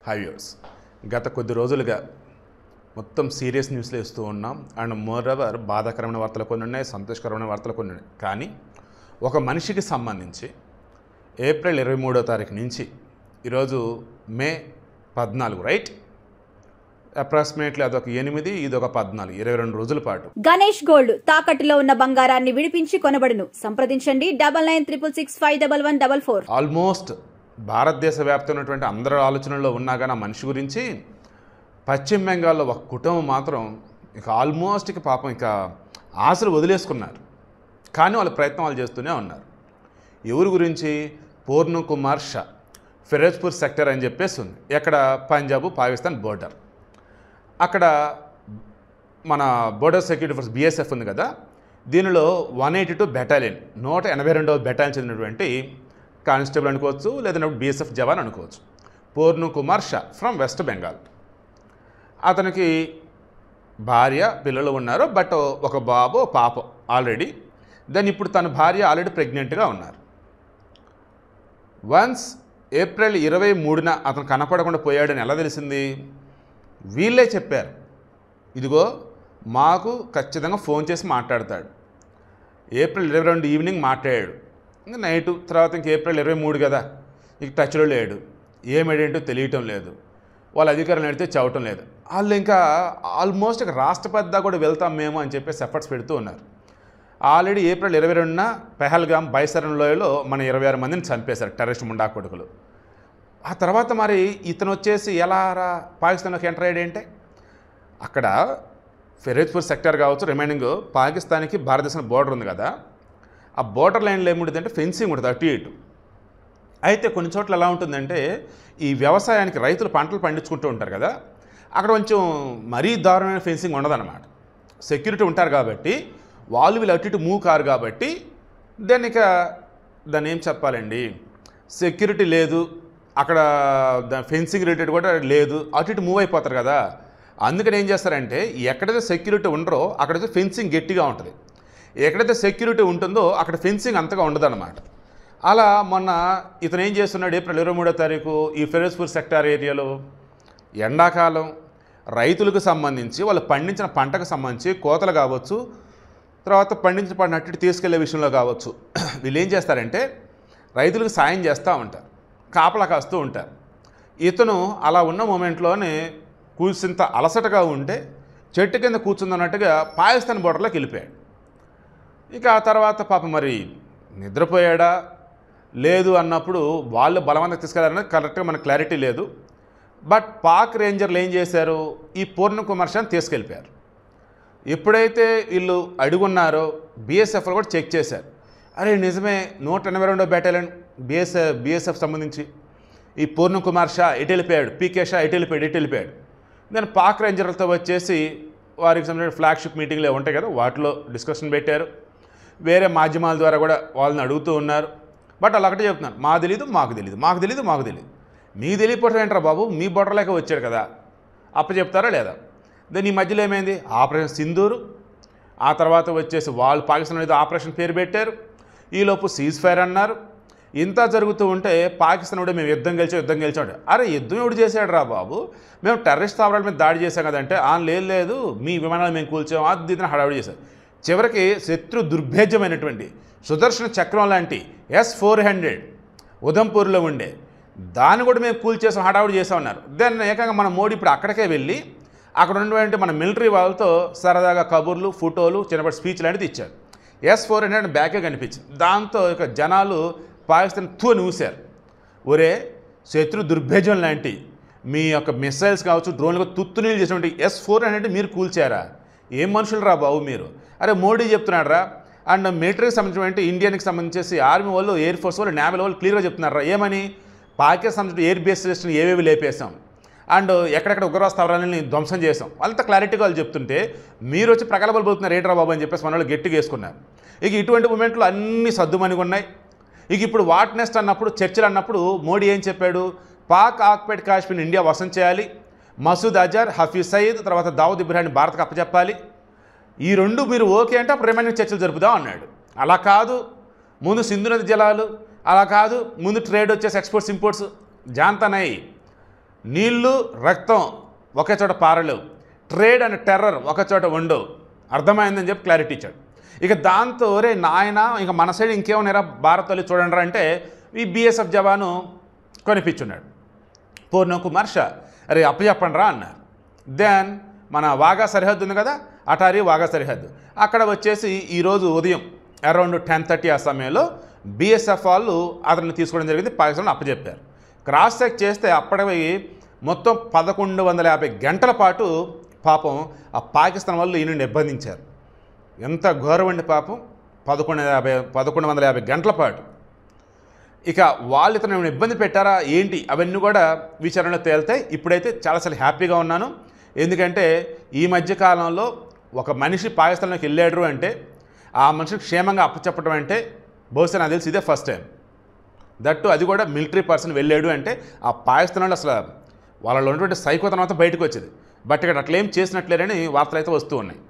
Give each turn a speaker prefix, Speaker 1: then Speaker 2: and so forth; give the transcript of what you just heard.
Speaker 1: High viewers, గత కొద్ది రోజులుగా మొత్తం సీరియస్ న్యూస్లు ఇస్తూ ఉన్నాం. అండ్ మోరోవర్ బాధాకరమైన వార్తలు కొన్ని ఉన్నాయి, సంతోషకరమైన వార్తలు కొన్ని ఉన్నాయి. కానీ ఒక మనిషికి సంబంధించి ఏప్రిల్ 23వ తారీఖు నుంచి ఈరోజు మే 14, రైట్? అప్రాక్సిమేట్లీ అదొక 8, ఇదొక 14, 22 రోజుల పాటు
Speaker 2: గణేష్ గోల్డ్ తాకట్టులో ఉన్న బంగారాన్ని విడిపించి కొనబడును. సంప్రదించండి 9966561144.
Speaker 1: ఆల్మోస్ట్ భారతదేశ వ్యాప్తంగా ఉన్నటువంటి అందరి ఆలోచనల్లో ఉన్నా కానీ ఆ మనిషి గురించి పశ్చిమ బెంగాల్లో ఒక కుటుంబం మాత్రం ఇక ఆల్మోస్ట్ ఇక పాపం ఇక ఆశలు వదిలేసుకున్నారు. కానీ వాళ్ళ ప్రయత్నం వాళ్ళు చేస్తూనే ఉన్నారు. ఎవరి గురించి? పూర్ణ కుమార్ షా, ఫిరోజ్పూర్ సెక్టర్ అని చెప్పేసి ఉంది. ఎక్కడ? పంజాబ్ పాకిస్తాన్ బోర్డర్. అక్కడ మన బోర్డర్ సెక్యూరిటీ ఫోర్స్ BSF ఉంది కదా, దీనిలో 182 బెటాలియన్ 182వ బెటాలియన్ చెందినటువంటి కానిస్టేబుల్ అనుకోవచ్చు, లేదంటే BSF జవాన్ అనుకోవచ్చు. పూర్ణ కుమార్ షా ఫ్రమ్ వెస్ట్ బెంగాల్. అతనికి భార్య పిల్లలు ఉన్నారు, బట్ ఒక బాబు పాప ఆల్రెడీ. దెన్ ఇప్పుడు తన భార్య ఆల్రెడీ ప్రెగ్నెంట్గా ఉన్నారు. వన్స్ ఏప్రిల్ 23న అతను కనపడకుండా పోయాడని ఎలా తెలిసింది? వీళ్ళే చెప్పారు, ఇదిగో మాకు ఖచ్చితంగా ఫోన్ చేసి మాట్లాడతాడు. ఏప్రిల్ 22 ఈవినింగ్ మాట్లాడాడు. ఇంకా నైటు తర్వాత ఇంక ఏప్రిల్ 23 కదా, ఇక టచ్లో లేడు. ఏమేంటో తెలియటం లేదు. వాళ్ళ అధికారులు అడిగితే చదవటం లేదు. వాళ్ళు ఇంకా ఆల్మోస్ట్ ఇక రాష్ట్రపతి దాకా కూడా వెళ్తాం మేము అని చెప్పేసి ఎఫర్ట్స్ పెడుతూ ఉన్నారు. ఆల్రెడీ ఏప్రిల్ 22న పెహల్గామ్ బైసరన్ లోయలో మన 26 మందిని చంపేశారు టెర్రరిస్ట్ ముండా కొడుకులు. ఆ తర్వాత మరి ఇతను వచ్చేసి ఎలా పాకిస్తాన్లోకి ఎంటర్ అయ్యాడంటే, అక్కడ ఫిరోజ్పూర్ సెక్టర్ కావచ్చు, రిమైనింగ్ పాకిస్తాన్కి భారతదేశం బోర్డర్ ఉంది కదా, ఆ బోర్డర్ లైన్లో ఏముంటుందంటే ఫెన్సింగ్ ఉంటుంది అటు ఇటు. అయితే కొన్ని చోట్ల ఎలా ఉంటుందంటే, ఈ వ్యవసాయానికి రైతులు పంటలు పండించుకుంటూ ఉంటారు కదా, అక్కడ కొంచెం మరీ దారుణమైన ఫెన్సింగ్ ఉండదన్నమాట. సెక్యూరిటీ ఉంటారు కాబట్టి వాళ్ళు వీళ్ళు అటు ఇటు మూవ్ కారు కాబట్టి దాన్ని ఏం చెప్పాలండి, సెక్యూరిటీ లేదు అక్కడ, ఫెన్సింగ్ రిలేటెడ్ కూడా లేదు, అటు ఇటు మూవ్ అయిపోతారు కదా. అందుకని ఏం చేస్తారంటే, ఎక్కడైతే సెక్యూరిటీ ఉండరో అక్కడైతే ఫెన్సింగ్ గట్టిగా ఉంటుంది, ఎక్కడైతే సెక్యూరిటీ ఉంటుందో అక్కడ ఫెన్సింగ్ అంతగా ఉండదన్నమాట. అలా మొన్న ఇతను ఏం చేస్తున్నాడు, ఏప్రిల్ 23వ తారీఖు ఈ ఫిరోజ్పూర్ సెక్టార్ ఏరియాలో ఎండాకాలం రైతులకు సంబంధించి వాళ్ళు పండించిన పంటకు సంబంధించి కోతలు కావచ్చు, తర్వాత పండించిన పంట అట్టి తీసుకెళ్లే విషయంలో కావచ్చు, వీళ్ళు ఏం చేస్తారంటే రైతులకు సాయం చేస్తూ ఉంటారు, కాపలా కాస్తూ ఉంటారు. ఇతను అలా ఉన్న మూమెంట్లోనే కూర్చుంత అలసటగా ఉంటే చెట్టు కింద కూర్చుందన్నట్టుగా పాకిస్తాన్ బోర్డర్లోకి వెళ్ళిపోయాడు. ఇక ఆ తర్వాత పాప మరి నిద్రపోయాడా లేదు అన్నప్పుడు వాళ్ళు బలవంతంగా తీసుకెళ్లారనేది కరెక్ట్గా మనకు క్లారిటీ లేదు. బట్ పాక్ రేంజర్లు ఏం చేశారు, ఈ పూర్ణ కుమార్ షాని తీసుకెళ్ళిపోయారు. ఎప్పుడైతే వీళ్ళు అడుగున్నారో BSF కూడా చెక్ చేశారు. అరే నిజమే 182వ బెటాలియన్ BSF సంబంధించి ఈ పూర్ణ కుమార్ షా ఎటు వెళ్ళిపోయాడు, PK షా ఎటు వెళ్ళిపోయాడు. నేను పాక్ రేంజర్లతో వచ్చేసి వారికి సంబంధించిన ఫ్లాగ్షిప్ మీటింగ్లు ఉంటాయి కదా, వాటిలో డిస్కషన్ పెట్టారు. వేరే మాధ్యమాల ద్వారా కూడా వాళ్ళని అడుగుతూ ఉన్నారు. బట్ వాళ్ళు ఒకటే చెప్తున్నారు, మాకు తెలీదు. మీకు తెలియకపోవడం ఏంట్రా బాబు, మీ బోర్డర్లోకి వచ్చాడు కదా, చెప్తారా లేదా? దాని ఈ మధ్యలో ఏమైంది, ఆపరేషన్ సింధూరు, ఆ తర్వాత వచ్చేసి వాళ్ళు పాకిస్తాన్ మీద ఆపరేషన్ పేరు పెట్టారు. ఈలోపు సీజ్ ఫైర్ అన్నారు. ఇంత జరుగుతూ ఉంటే పాకిస్తాన్ కూడా మేము యుద్ధం గెలిచాం. అరే యుద్ధం ఎవడు చేశాడు రా బాబు, మేము టెర్రరిస్ట్ స్థావరాల మీద దాడి చేశాం కదంటే, లేదు మీ విమానాలు మేము కూల్చాం, అది హడావిడి చేశారు. చివరికి శత్రు దుర్భేద్యమైనటువంటి సుదర్శన చక్రం లాంటి S-400 ఉదంపూర్లో ఉండే దాన్ని కూడా మేము కూల్చేసాం, హడావిడి చేసామన్నారు. దాన్ని ఏకంగా మన మోడీ ఇప్పుడు అక్కడికే వెళ్ళి అక్కడ ఉన్నటువంటి మన మిలిటరీ వాళ్ళతో సరదాగా కబుర్లు, ఫోటోలు, చిన్నపాటి స్పీచ్ లాంటిది ఇచ్చారు. S-400 బ్యాకే కనిపించింది. దాంతో ఇక జనాలు పాకిస్తాన్ ఊసారు. ఒరే శత్రు దుర్భేద్యం లాంటి మీ యొక్క మిసైల్స్ కావచ్చు, డ్రోన్లకు తుత్తునీళ్ళు చేసినటువంటి S-400 మీరు కూల్చారా? ఏం మనుషులు రా బాబు మీరు? అరే మోడీ చెప్తున్నాడు రా. అండ్ మిలిటరీకి సంబంధించినటువంటి ఇండియన్కి సంబంధించేసి ఆర్మీ వాళ్ళు, ఎయిర్ ఫోర్స్ వాళ్ళు, నేవల్ వాళ్ళు క్లియర్గా చెప్తున్నారా ఏమని, పాకిస్తాన్ సంబంధించిన ఎయిర్ బేస్ని ఏవేవి లేపేసాం, అండ్ ఎక్కడెక్కడ ఉగ్రవాద స్థావరాలని ధ్వంసం చేసాం, వాళ్ళంతా క్లారిటీగా వాళ్ళు చెప్తుంటే మీరు వచ్చి ప్రగల్భాలు పోతున్నారు ఏంట్రా బాబు అని చెప్పేసి మన వాళ్ళు గట్టిగా వేసుకున్నారు. ఇక ఇటువంటి మూమెంట్లో అన్నీ సర్దుమణిగా ఉన్నాయి. ఇక ఇప్పుడు వాట్ నెక్స్ట్ అన్నప్పుడు, చర్చలు అన్నప్పుడు మోడీ ఏం చెప్పాడు, పాక్ ఆక్యుపైడ్ కాశ్మీర్ ఇండియా వశం చేయాలి, మసూద్ అజర్, హఫీజ్ సయీద్, తర్వాత దావుద్ ఇబ్రాహింని భారత్కి అప్పచెప్పాలి, ఈ రెండు మీరు ఓకే అంటే అప్పుడు రిమైనింగ్ చర్చలు జరుపుదాం అన్నాడు. అలా కాదు, ముందు సింధు నది జలాలు, అలా కాదు ముందు ట్రేడ్ వచ్చేసి ఎక్స్పోర్ట్స్ ఇంపోర్ట్స్ జాంతనై నీళ్లు రక్తం ఒకే చోట పారలేవు, ట్రేడ్ అండ్ టెర్రర్ ఒక చోట ఉండవు. అర్థమైందని చెప్పి క్లారిటీ ఇచ్చాడు. ఇక దాంతో రే నాయన ఇక మన సైడ్ ఇంకేమన్నారా భారత్ వాళ్ళు చూడండి అంటే ఈ బీఎస్ఎఫ్ జవాను కొనిపించున్నాడు. పూర్ణ కుమార్ షా అరే అప్పచెప్పండి రా అన్నారు. దెన్ మన వాగా సరిహద్దు ఉంది కదా, అటారీ వాగా సరిహద్దు, అక్కడ వచ్చేసి ఈరోజు ఉదయం అరౌండ్ 10:30 ఆ సమయంలో బీఎస్ఎఫ్ వాళ్ళు అతన్ని తీసుకోవడం జరిగింది, పాకిస్తాన్ అప్పచెప్పారు. క్రాస్ చెక్ చేస్తే అప్పటికి మొత్తం 1150 గంటల పాటు పాపం ఆ పాకిస్తాన్ వాళ్ళు ఈయన నిర్బంధించారు. ఎంత ఘోరం అండి పాపం, 1150 గంటల పాటు. ఇక వాళ్ళు ఇతను ఇబ్బంది పెట్టారా ఏంటి అవన్నీ కూడా విచారణలో తేలితాయి. ఇప్పుడైతే చాలా హ్యాపీగా ఉన్నాను. ఎందుకంటే ఈ మధ్యకాలంలో ఒక మనిషి పాకిస్తాన్లోకి వెళ్ళాడు అంటే ఆ మనిషికి క్షేమంగా అప్పచెప్పడం అంటే బహుశా నాకు తెలిసి ఇదే ఫస్ట్ టైం. దట్టు అది కూడా మిలిటరీ పర్సన్ వెళ్ళాడు అంటే ఆ పాకిస్తాన్లో అసలు వాళ్ళలో ఉన్నటువంటి సైకోతనం అంతా బయటకు వచ్చేది. బట్ ఇక్కడ అట్లేం చేసినట్లేరని వార్తలు అయితే వస్తూ ఉన్నాయి.